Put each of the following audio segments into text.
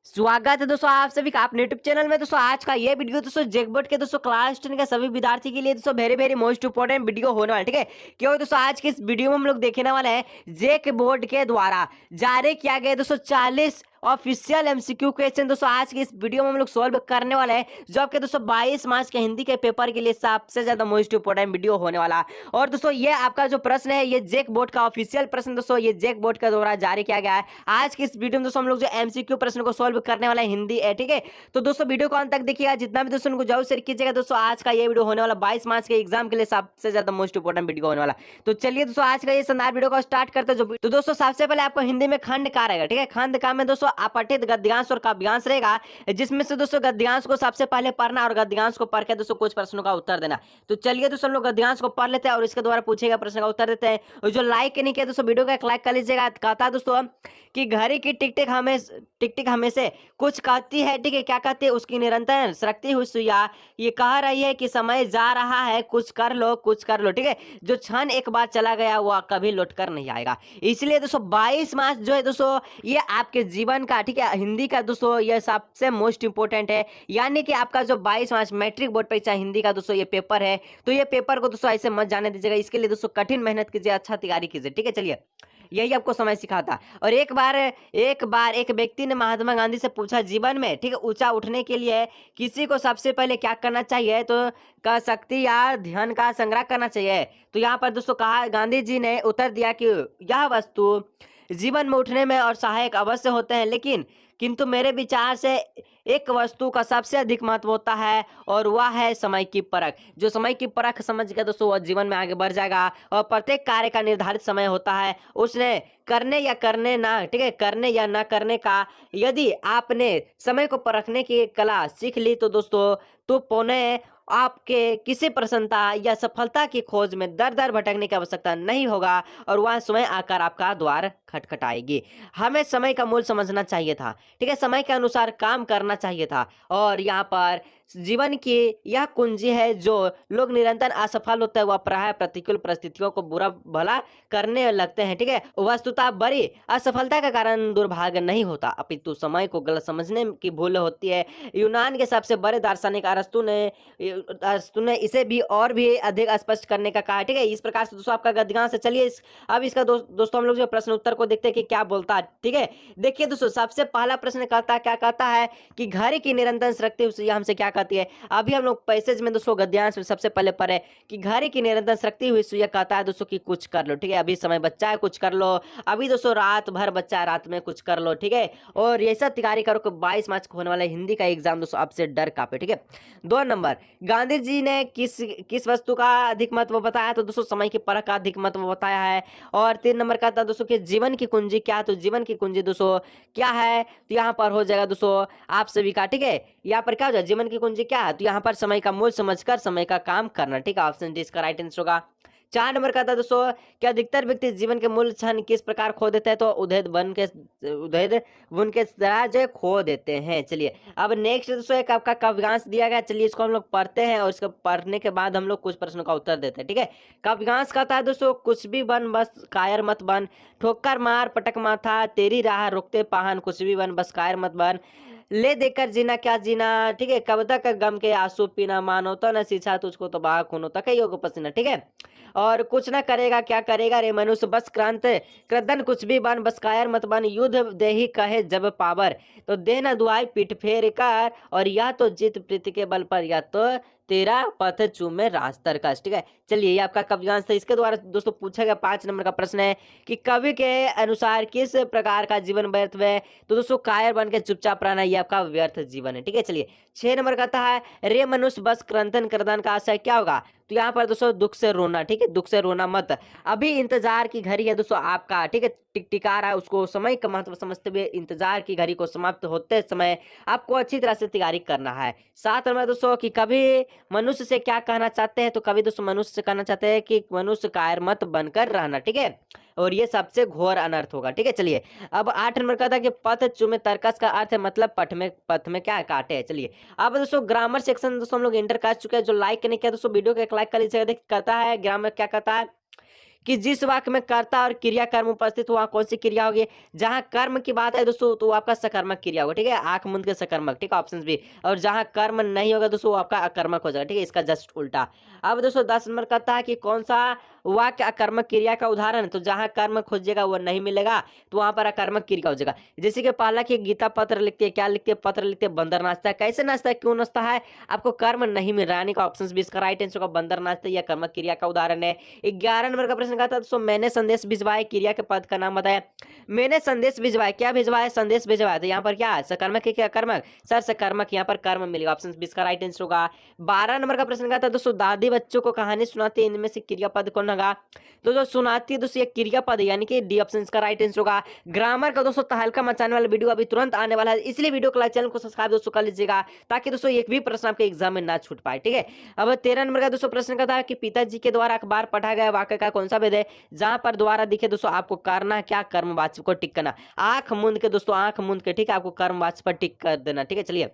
स्वागत है दोस्तों आप सभी का अपने यूट्यूब चैनल में। दोस्तों आज का ये वीडियो दोस्तों जेकबोर्ड के दोस्तों क्लास 10 के सभी विद्यार्थी के लिए दोस्तों very very most important video होने वाला है। ठीक है, क्योंकि दोस्तों आज के इस वीडियो में हम लोग देखने वाले हैं जेकबोर्ड के द्वारा जारी किया गया दोस्तों 40 ऑफिशियल एमसीक्यू क्वेश्चन दोस्तों आज की इस वीडियो में हम लोग सॉल्व करने वाले हैं, जो आपके दोस्तों 22 मार्च के हिंदी के पेपर के लिए सबसे ज्यादा मोस्ट इंपोर्टेंट वीडियो होने वाला है। और दोस्तों ये आपका जो प्रश्न है ये जेक बोर्ड का ऑफिशियल प्रश्न दोस्तों ये जेक बोर्ड के द्वारा जारी किया गया है। आज की इस वीडियो में दोस्तों हम लोग जो एमसीक्यू प्रश्न को सॉल्व करने वाला है हिंदी है। ठीक है, तो दोस्तों वीडियो को अंत तक देखिएगा, जितना भी दोस्तों उनको जरूर शेयर कीजिएगा। दोस्तों आज का ये वीडियो होने वाला 22 मार्च के एग्जाम के लिए सबसे ज्यादा मोस्ट इंपोर्टेंट वीडियो होने वाला। तो चलिए दोस्तों आज का ये शानदार वीडियो को स्टार्ट करते हैं। तो दोस्तों सबसे पहले आपको हिंदी में खंड का रहेगा। ठीक है, खंड का में दोस्तों अपठित गद्यांश और काव्यांश रहेगा, जिसमें से दोस्तों गद्यांश को सबसे पहले पढ़ना और गद्यांश को पढ़ के दोस्तों कुछ प्रश्नों का उत्तर देना। तो चलिए दोस्तों हम लोग गद्यांश को पढ़ लेते हैं और इसके द्वारा पूछेगा प्रश्न का उत्तर देते हैं। और जो लाइक नहीं किया दोस्तों वीडियो को एक लाइक कर लीजिएगा। कहता है दोस्तों कि घड़ी की टिक टिक हमेशा कुछ कहती है। ठीक है, क्या कहती है? उसकी निरंतर सरकती हुई सुइया ये कह रही है कि समय जा रहा है, कुछ कर लो कुछ कर लो। ठीक है, जो क्षण एक बार चला गया वह कभी लौट कर नहीं आएगा। इसलिए दोस्तों 22 मार्च जो है दोस्तों ये आपके जीवन का, ठीक है, हिंदी का दोस्तों ये सबसे मोस्ट इंपोर्टेंट है। यानी कि आपका जो 22 मार्च मैट्रिक बोर्ड परीक्षा हिंदी का दोस्तों ये पेपर है, तो ये पेपर को दोस्तों ऐसे मत जाने दीजिएगा। इसके लिए दोस्तों कठिन मेहनत कीजिए, अच्छा तैयारी कीजिए। ठीक है, चलिए यही आपको समय सिखाता। और एक बार एक व्यक्ति ने महात्मा गांधी से पूछा, जीवन में, ठीक है, ऊंचा उठने के लिए किसी को सबसे पहले क्या करना चाहिए? तो का शक्ति या ध्यान का संग्रह करना चाहिए। तो यहाँ पर दोस्तों कहा, गांधी जी ने उत्तर दिया कि यह वस्तु जीवन में उठने में और सहायक अवश्य होते हैं, लेकिन किंतु मेरे विचार से एक वस्तु का सबसे अधिक महत्व होता है और वह है समय की परख। जो समय की परख समझ गया दोस्तों वह जीवन में आगे बढ़ जाएगा। और प्रत्येक कार्य का निर्धारित समय होता है, उसने करने या करने ना, ठीक है, करने या ना करने का। यदि आपने समय को परखने की कला सीख ली तो दोस्तों तो पौने आपके किसी प्रसन्नता या सफलता की खोज में दर दर भटकने की आवश्यकता नहीं होगा और वह स्वयं आकर आपका द्वार खटखटाएगी। हमें समय का मूल्य समझना चाहिए था, ठीक है, समय के अनुसार काम करना चाहिए था। और यहाँ पर जीवन की यह कुंजी है, जो लोग निरंतर असफल होते हैं वह प्राय प्रतिकूल परिस्थितियों को बुरा भला करने लगते हैं। ठीक है, वस्तुतः बड़ी असफलता का कारण दुर्भाग्य नहीं होता, अपितु समय को गलत समझने की भूल होती है। यूनान के सबसे बड़े दार्शनिक अरस्तु ने इसे भी और भी अधिक स्पष्ट करने का कहा। ठीक है, इस प्रकार से दोस्तों आपका गद्यांश है। चलिए अब इसका दोस्तों हम लोग जो प्रश्न उत्तर को देखते हैं कि क्या बोलता है। ठीक है, देखिए दोस्तों सबसे पहला प्रश्न कहता है, क्या कहता है कि घड़ी की निरंतर सरकती हुई सुइया हमसे क्या कहती है? अभी हम लोग पैसेज में दोस्तों गद्यांश में सबसे पहले पढ़े कि घड़ी की निरंतर सरकती हुई सुइया कहता है दोस्तों कि कुछ कर लो। ठीक है, अभी समय बच्चा है, कुछ कर लो। अभी दोस्तों रात भर बच्चा है, रात में कुछ कर लो। ठीक है, और ये सब तैयारी करो कि 22 मार्च को होने वाला हिंदी का एग्जाम दोस्तों आपसे डर कापे। ठीक है, 2 नंबर, गांधी जी ने किस वस्तु का अधिक महत्व बताया? तो दोस्तों समय की परख का अधिक महत्व बताया है। और 3 नंबर का था दोस्तों कि जीवन की कुंजी क्या है? तो जीवन की कुंजी दोस्तों क्या है? तो यहाँ पर हो जाएगा दोस्तों आप सभी का, ठीक है, यहाँ पर क्या हो जाएगा, जीवन की कुंजी क्या है? तो यहाँ पर समय का मूल्य समझकर समय का काम करना। ठीक है, ऑप्शन डी इसका राइट आंसर होगा। 4 नंबर का था दोस्तों कि अधिकतर व्यक्ति जीवन के मूल्य क्षण किस प्रकार खो देते हैं? तो उधेड़ बुन के तरह जो है खो देते हैं। चलिए अब नेक्स्ट दोस्तों एक आपका काव्यांश दिया गया, चलिए इसको हम लोग पढ़ते हैं और इसको पढ़ने के बाद हम लोग कुछ प्रश्नों का उत्तर देते हैं। ठीक है, काव्यांश कहता है दोस्तों, कुछ भी बन बस कायर मत बन, ठोकर मार पटक माथा, तेरी राह रोकते पाहन, कुछ भी बन बस कायर मत बन, ले देकर जीना क्या जीना। ठीक है, कब तक गम के आंसू पीना, मानो तो न सींचा तुझको तो बाह खूनो तक ही योग पसीना। ठीक है, और कुछ ना करेगा क्या करेगा रे मनुष्य, बस क्रांत क्रदन कुछ भी बन बस कायर मत बन, युद्ध देही कहे जब पावर, तो दे न दुआई पीठ फेर कर, और या तो जीत प्रीति के बल पर या तो तेरा पथ चूमे रास्तर का। ठीक है, चलिए ये आपका काव्यांश था। इसके द्वारा दोस्तों पूछा गया 5 नंबर का प्रश्न है कि कवि के अनुसार किस प्रकार का जीवन व्यर्थ है? तो दोस्तों कायर बन के चुपचाप रहना ये आपका व्यर्थ जीवन है। ठीक है, चलिए 6 नंबर कहता है, रे मनुष्य बस क्रंदन करदान का आशय क्या होगा? तो यहाँ पर दोस्तों दुख से रोना। ठीक है, दुख से रोना मत, अभी इंतजार की घड़ी है दोस्तों आपका। ठीक है, टिकटिका रहा है, उसको समय का महत्व समझते हुए इंतजार की घड़ी को समाप्त होते समय आपको अच्छी तरह से तैयारी करना है। 7 नंबर दोस्तों कि कभी मनुष्य से क्या कहना चाहते हैं? तो कभी दोस्तों मनुष्य से कहना चाहते हैं कि मनुष्य कायर मत बनकर रहना। ठीक है, और ये सबसे घोर अनर्थ होगा। ठीक है, चलिए अब 8 नंबर का था कि पथ चुमे तर्कस का अर्थ है मतलब पथ में क्या काटे है। चलिए अब दोस्तों ग्रामर सेक्शन दोस्तों हम लोग एंटर कर चुके हैं। जो लाइक नहीं किया दोस्तों वीडियो को एक लाइक कर लीजिएगा। कहता है ग्रामर क्या कहता है कि जिस वाक्य में कर्ता और क्रिया कर्म उपस्थित हो वहाँ कौन सी क्रिया होगी। जहाँ कर्म की बात है दोस्तों तो वो आपका सकर्मक क्रिया होगा, ठीक है, आंख मूंद के सकर्मक, ठीक है, ऑप्शन बी। और जहाँ कर्म नहीं होगा दोस्तों वो आपका अकर्मक हो जाएगा, ठीक है, इसका जस्ट उल्टा। अब दोस्तों 10 नंबर कहता है कि कौन सा वाक्य अकर्मक क्रिया का उदाहरण है। तो जहाँ कर्म खोजिएगा वो नहीं मिलेगा तो वहां पर अकर्मक क्रिया हो जाएगा। जैसे कि पहला कि गीता पत्र लिखती है, क्या लिखती है, पत्र लिखती है, बंदर नाचता है। कैसे नाचता है, क्यों नाचता है, आपको कर्म नहीं मिल रहा है, यानी कि ऑप्शन बी इसका राइट आंसर होगा, बंदर नाचता है, यह कर्मक क्रिया का उदाहरण है। 11 नंबर का प्रश्न कहता है दोस्तों मैंने संदेश भिजवाया, क्रिया के पद का नाम बताया। मैंने संदेश भिजवाया, क्या भिजवाया, संदेश भिजवाया, तो यहाँ पर क्या है, सकर्मक है क्या कर्मक, सर सकर्मक, यहाँ पर कर्म मिलेगा, ऑप्शन बी इसका राइट आंसर होगा। 12 नंबर का प्रश्न कहता है दोस्तों दादी बच्चों को कहानी सुनाती है, इनमें से क्रियापद कौन होगा। तो जो सुनाती है दोस्तों ये क्रियापद है, यानी कि डी ऑप्शन इसका राइट आंसर होगा। ग्रामर का दोस्तों तहलका मचाने वाला वीडियो अभी तुरंत आने वाला है, इसलिए वीडियो को लाइक, चैनल को सब्सक्राइब दोस्तों कर लीजिएगा ताकि दोस्तों एक भी प्रश्न आपके एग्जाम में ना छूट पाए, ठीक है। अब 13 नंबर का दोस्तों प्रश्न का था कि पिताजी के द्वारा अखबार पढ़ा गया वाक्य का कौन सा भेद है। जहां पर द्वारा दिखे दोस्तों आपको करना है क्या, कर्मवाच्य को टिक करना, आंख मूंद के दोस्तों, आंख मूंद के, ठीक है, आपको कर्मवाच्य पर टिक कर देना, ठीक है। चलिए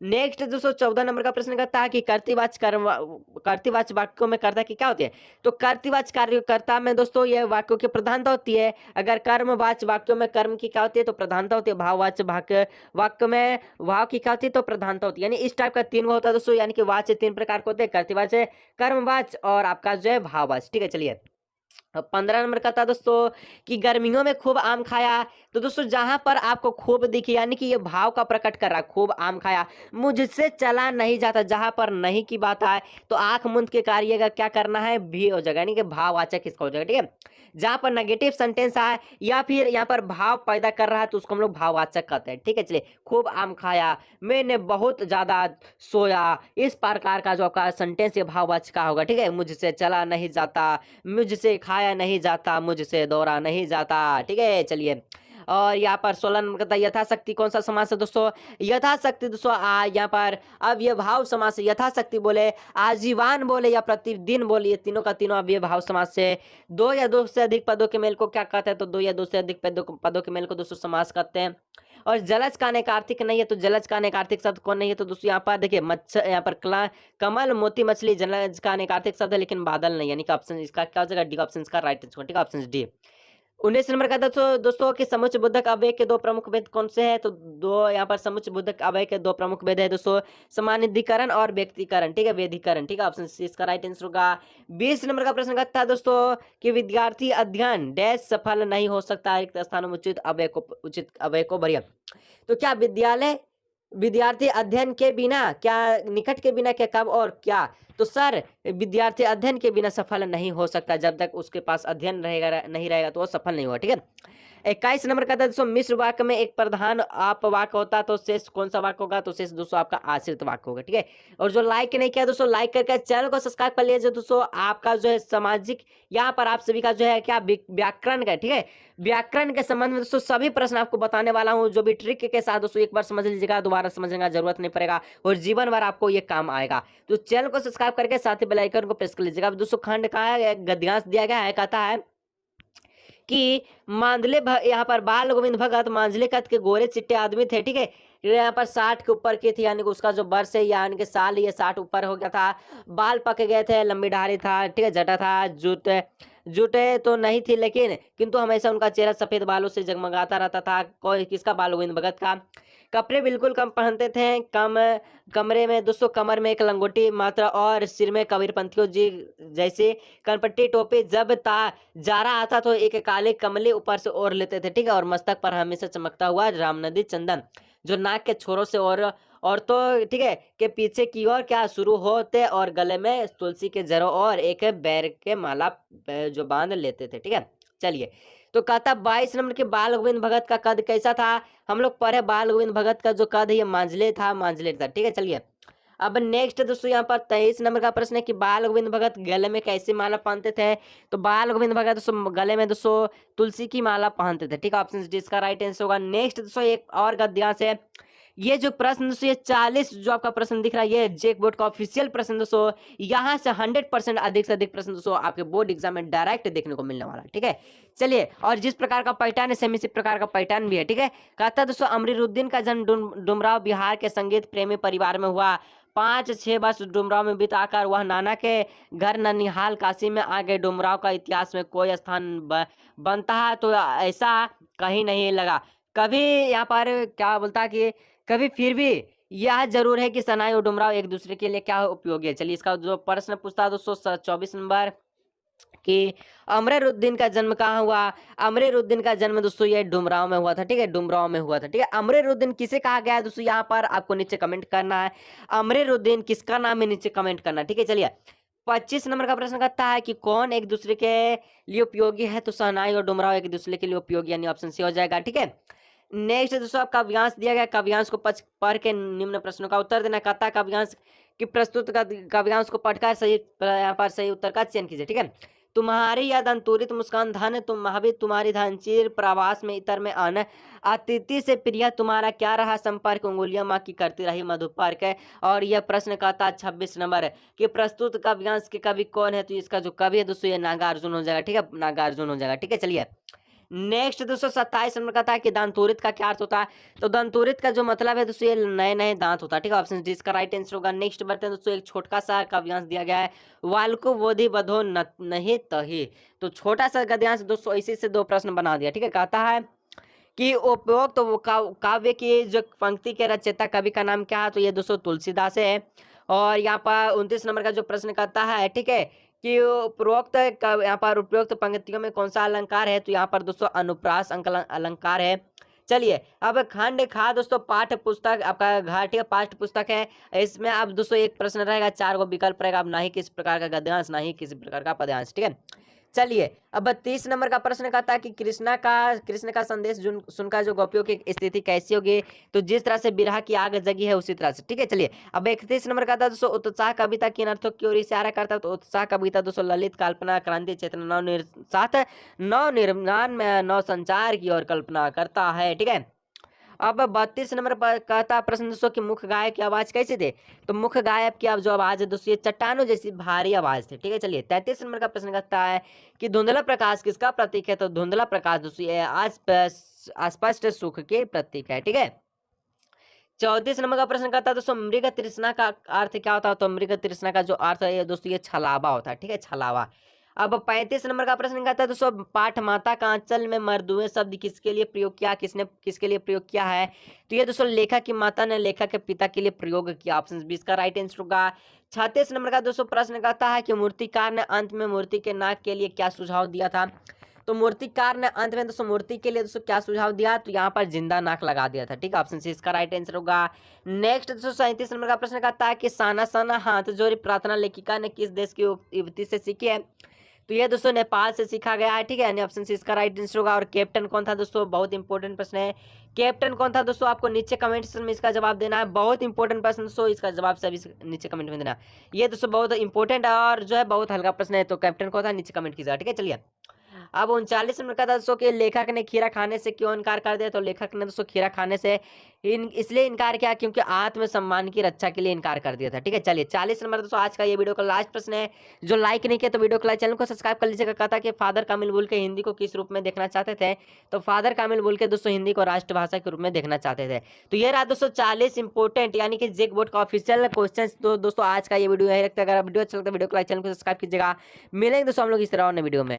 नेक्स्ट दोस्तों 14 नंबर का प्रश्न करता है कि कर्तृवाच्य वाक्यों में कर्ता की क्या होती है। तो कर्तृवाच्य कार्यकर्ता में दोस्तों ये वाक्यों की प्रधानता होती है। अगर कर्मवाच्य वाक्यों में कर्म की क्या होती है तो प्रधानता होती है। भाववाच्य वाक्य में भाव की क्या होती है तो प्रधानता होती है। यानी इस टाइप का तीन होता है दोस्तों, यानी कि वाच्य तीन प्रकार के होते हैं, कर्तृवाच्य, कर्मवाच्य और आपका जो है भाववाच्य, ठीक है। चलिए 15 नंबर का था दोस्तों कि गर्मियों में खूब आम खाया। तो दोस्तों जहां पर आपको खूब दिखे यानी कि ये भाव का प्रकट कर रहा है, खूब आम खाया, मुझसे चला नहीं जाता, जहां पर नहीं की बात आए तो आंख मूंद के कार्य का क्या करना है, भी हो जाएगा, यानी कि भाववाचक इसका हो जाएगा, ठीक है। जहां पर नेगेटिव सेंटेंस आए या फिर यहाँ पर भाव पैदा कर रहा है तो उसको हम लोग भाववाचक कहते हैं, ठीक है। चलिए खूब आम खाया, मैंने बहुत ज्यादा सोया, इस प्रकार का जो आपका सेंटेंस ये भाववाचक का होगा, ठीक है। मुझसे चला नहीं जाता, मुझसे खाया नहीं जाता, मुझसे दौड़ा नहीं जाता, ठीक है। चलिए और यहाँ पर 16 नंबर का यथाशक्ति कौन सा समास है दोस्तों, यथाशक्ति दोस्तों यहाँ पर अब ये भाव समास है। यथाशक्ति बोले, आजीवन बोले या प्रतिदिन बोले, ये तीनों का तीनों अब ये भाव समास से। दो या दो से अधिक पदों के मेल को क्या कहते हैं, तो दो या दो से अधिक पदों के मेल को दोस्तों समास कहते हैं। और जलज का अनेकार्थिक नहीं है, तो जलज का अनेकार्थिक शब्द कौन नहीं है, तो दोस्तों यहाँ पर देखिए मच्छर, यहाँ पर कमल मोती मछली जलज का अनेकार्थिक शब्द है, लेकिन बादल नहीं, यानी कि ऑप्शन इसका क्या हो जाएगा, डी ऑप्शन का राइट आंसर, ठीक है, ऑप्शन डी। 19 नंबर का दोस्तों कि समुच्चय बोधक अव्यय के दो प्रमुख भेद कौन से हैं, तो दो यहाँ पर समुच्चय बोधक अव्यय के दो प्रमुख भेद है दोस्तों, सामान्यीकरण और व्यक्तिकरण, ठीक है, वेदीकरण, ठीक है, ऑप्शन सी इसका राइट आंसर होगा। 20 नंबर का प्रश्न करता है दोस्तों कि विद्यार्थी अध्ययन डैश सफल नहीं हो सकता, रिक्त स्थानों में उचित अव्यय को भरिए। तो क्या विद्यार्थी अध्ययन के बिना क्या, निकट के बिना क्या, कब और क्या, तो सर विद्यार्थी अध्ययन के बिना सफल नहीं हो सकता, जब तक उसके पास अध्ययन नहीं रहेगा तो वो सफल नहीं होगा, ठीक है। 21 नंबर का था दोस्तों मिश्र वाक्य में एक प्रधान आप वाक्य होता तो शेष कौन सा वाक्य होगा, तो शेष दोस्तों आपका आश्रित वाक्य होगा, ठीक है। और जो लाइक नहीं किया दोस्तों लाइक करके चैनल को सब्सक्राइब कर लीजिए दोस्तों, आपका जो है सामाजिक यहाँ पर आप सभी का जो है क्या व्याकरण का, ठीक है, व्याकरण के संबंध में दोस्तों सभी प्रश्न आपको बताने वाला हूँ, जो भी ट्रिक के साथ दोस्तों एक बार समझ लीजिएगा, दोबारा समझने का जरूरत नहीं पड़ेगा और जीवन भर आपको ये काम आएगा। तो चैनल को सब्सक्राइब करके साथ ही बेल आइकन को प्रेस कर लीजिएगा। अब दोस्तों खंड का गद्यांश दिया गया है, कहता है कि यहाँ पर बाल गोविंद भगत मांझले कद के गोरे चिट्टे आदमी थे, ठीक है, यहाँ पर 60 के ऊपर की थी, यानी कि उसका जो वर्ष है यानी कि साल ये 60 ऊपर हो गया था, बाल पक गए थे, लंबी दाढ़ी था, ठीक है, जटा था, जुटे तो नहीं थी लेकिन किंतु हमेशा उनका चेहरा सफेद बालों से जगमगाता रहता था। कोई किसका, बाल गोविंद भगत का। कपड़े बिल्कुल कम पहनते थे, कमरे में दोस्तों कमर में एक लंगोटी मात्र और सिर में कबीरपंथियों जी जैसे कनपट्टी टोपी, जब जारा आता तो एक काले कमले ऊपर से ओढ़ लेते थे, ठीक है, और मस्तक पर हमेशा चमकता हुआ रामनदी चंदन जो नाक के छोरों से और तो ठीक है के पीछे की ओर क्या शुरू होते और गले में तुलसी के जड़ों और एक बैर के माला जो बांध लेते थे, ठीक है। चलिए तो कहता 22 नंबर के बाल गोविंद भगत का कद कैसा था, हम लोग पढ़े बाल गोविंद भगत का जो कद है ये मांझले था, ठीक है। चलिए अब नेक्स्ट दोस्तों यहाँ पर 23 नंबर का प्रश्न है कि बाल गोविंद भगत गले में कैसी माला पहनते थे, तो बाल गोविंद भगत दोस्तों गले में दोस्तों तुलसी की माला पहनते थे, ठीक है, ऑप्शन डी इसका राइट आंसर होगा। नेक्स्ट दोस्तों एक और गद्यांश है, ये जो प्रश्न दोस्तों ये 40 जो आपका प्रश्न दिख रहा है ये जेक बोर्ड का ऑफिशियल प्रश्न दोस्तों, यहाँ से 100% अधिक से अधिक प्रश्न दोस्तों आपके बोर्ड एग्जाम में डायरेक्ट देखने को मिलने वाला है, ठीक है। चलिए और जिस प्रकार का पैटर्न है सेम इसी प्रकार का पैटर्न भी है, ठीक है। कहता है दोस्तों अमरीरुद्दीन का जन्म डुमराव बिहार के संगीत प्रेमी परिवार में हुआ, 5-6 वर्ष डुमरांव में बिताकर वह नाना के घर ननिहाल काशी में आ गए। डुमरांव का इतिहास में कोई स्थान बनता है तो ऐसा कहीं नहीं लगा। कभी यहाँ पर क्या बोलता है कि कभी फिर भी यह जरूर है कि सनाई और डुमरांव एक दूसरे के लिए क्या उपयोगी है। चलिए इसका जो प्रश्न पूछता है दोस्तों 24 नंबर कि अमरूद्दीन का जन्म कहाँ हुआ। अमरूद्दीन का जन्म दोस्तों ये डुमरांव में हुआ था, ठीक है, डुमरांव में हुआ था, ठीक है। अमरूद्दीन किसे कहा गया है दोस्तों, यहाँ पर आपको नीचे कमेंट करना है। अमरूद्दीन किसका नाम है, नीचे कमेंट करना, ठीक है। चलिए 25 नंबर का प्रश्न कहता है कि कौन एक दूसरे के लिए उपयोगी है, तो शहनाई और डुमरांव एक दूसरे के लिए उपयोगी, यानी ऑप्शन सी हो जाएगा, ठीक है। नेक्स्ट दोस्तों आपका काव्यांश दिया गया, काव्यांश को पढ़ के निम्न प्रश्नों का उत्तर देना। कहता है काव्यांश की प्रस्तुत काव्यांश को पढ़कर सही यहाँ पर सही उत्तर का चयन कीजिए, ठीक है। तुम्हारी यह अंतुरित मुस्कान धन तुम महावीर तुम्हारी धन चीर प्रवास में इतर में आन अतिथि से प्रिय तुम्हारा क्या रहा संपर्क उंगलियां माँ की करती रही मधुपर्क है। और यह प्रश्न कहता 26 नंबर है कि प्रस्तुत काव्यांश के कवि कौन है, तो इसका जो कवि है दोस्तों ये नागार्जुन हो जाएगा, ठीक है, नागार्जुन हो जाएगा, ठीक है। चलिए नेक्स्ट दोस्तों 27 नंबर का था कि दंतुरित का क्या अर्थ होता है, तो दंतुरित का जो मतलब है दोस्तों ये नए नए दांत होता है, ठीक है, ऑप्शन डी इसका राइट आंसर होगा। नेक्स्ट बढ़ते हैं दोस्तों, एक छोटा सा काव्यांश दिया गया है, वाल्को बोधि बधो नहीं तही, तो छोटा सा गद्यांश दोस्तों इसी से 2 प्रश्न बना दिया, ठीक है। कहता है कि उपरोक्त तो काव्य की जो पंक्ति के रचयिता कवि का नाम क्या है, तो ये दोस्तों तुलसीदास है। और यहाँ पर 29 नंबर का जो प्रश्न कहता है, ठीक है, कि उपरोक्त यहाँ पर उपरोक्त पंक्तियों में कौन सा अलंकार है, तो यहाँ पर दोस्तों अनुप्रास अलंकार है। चलिए अब खंड खा दोस्तों पाठ्य पुस्तक आपका घाटी पाठ्य पुस्तक है, इसमें अब दोस्तों एक प्रश्न रहेगा, 4 गो विकल्प रहेगा, अब ना ही किसी प्रकार का गद्यांश ना ही किसी प्रकार का पद्यांश, ठीक है। चलिए अब 30 नंबर का प्रश्न कहता है कि कृष्ण का संदेश सुनकर जो गोपियों की स्थिति कैसी होगी, तो जिस तरह से बिरहा की आग जगी है उसी तरह से, ठीक है। चलिए अब 31 नंबर का था दोस्तों उत्साह कविता किन अर्थों की ओर इशारा करता है, तो उत्साह कविता दोस्तों ललित कल्पना क्रांति चेतना नव निर्माण में नव संचार की ओर कल्पना करता है, ठीक है। अब 32 नंबर पर कहता प्रश्न दोस्तों कि मुख्य गायक की आवाज कैसी थी, तो मुख्य गायक की जो आवाज है दोस्तों ये चट्टानों जैसी भारी आवाज थी, ठीक है। चलिए 33 नंबर का प्रश्न कहता है कि धुंधला प्रकाश किसका प्रतीक है, तो धुंधला प्रकाश दोस्तों ये अस्पष्ट सुख के प्रतीक है, ठीक है। 34 नंबर का प्रश्न कहता है दोस्तों मृग तृष्णा का अर्थ क्या होता है, तो मृग तृष्णा का जो अर्थ है दोस्तों ये छलावा होता है, ठीक है, छलावा। अब 35 नंबर का प्रश्न कहता है दोस्तों पाठ माता का अंचल में मर्दुए शब्द किसके लिए प्रयोग किया, किसने किसके लिए प्रयोग किया है, तो ये दोस्तों लेखक की माता ने लेखक के पिता के लिए प्रयोग किया, ऑप्शन बी इसका राइट आंसर होगा। 36 नंबर का दोस्तों प्रश्न कहता है कि मूर्तिकार ने अंत में मूर्ति के नाक के लिए क्या सुझाव दिया था, तो मूर्तिकार ने अंत में दोस्तों मूर्ति के लिए दोस्तों क्या सुझाव दिया, तो यहाँ पर जिंदा नाक लगा दिया था, ठीक है, ऑप्शन सी इसका राइट आंसर होगा। नेक्स्ट दोस्तों 37 नंबर का प्रश्न कहता है कि साना साना हाथ जोड़ी प्रार्थना लेखिका ने किस देश की युवती से सीखी है, तो ये दोस्तों नेपाल से सीखा गया है, ठीक है, यानी ऑप्शन सी इसका राइट आंसर होगा। और कैप्टन कौन था दोस्तों, बहुत इंपॉर्टेंट प्रश्न है, कैप्टन कौन था दोस्तों आपको नीचे कमेंट सेक्शन में इसका जवाब देना है, बहुत इंपॉर्टेंट प्रश्न दोस्तों, इसका जवाब सभी नीचे कमेंट में देना। ये दोस्तों बहुत इंपॉर्टेंट और जो है बहुत हल्का प्रश्न है, तो कैप्टन कौन था नीचे कमेंट कीजिएगा, ठीक है। चलिए अब 39 नंबर का था दोस्तों कि लेखक ने खीरा खाने से क्यों इनकार कर दिया, तो लेखक ने दोस्तों खीरा खाने से इसलिए इनकार किया क्योंकि आत्मसम्मान की रक्षा के लिए इनकार कर दिया था, ठीक है। चलिए 40 नंबर दोस्तों आज का ये वीडियो का लास्ट प्रश्न है, जो लाइक नहीं किया तो वीडियो को लाइक, चैनल को सब्सक्राइब कर लीजिएगा। कहता कि फादर कामिल बुल के हिंदी को किस रूप में देखना चाहते थे, तो फादर कामिल बुल के दोस्तों हिंदी को राष्ट्रभाषा के रूप में देखना चाहते थे। तो ये रहा दोस्तों 40 इंपॉर्टेंट यानी कि जेक बोर्ड का ऑफिशियल क्वेश्चन। तो दोस्तों आज का ये वीडियो यही रखते हैं, अगर वीडियो अच्छा लगता है वीडियो को लाइक, चैनल को सब्सक्राइब कीजिएगा। मिलेंगे दोस्तों हम लोग इस तरह वीडियो में।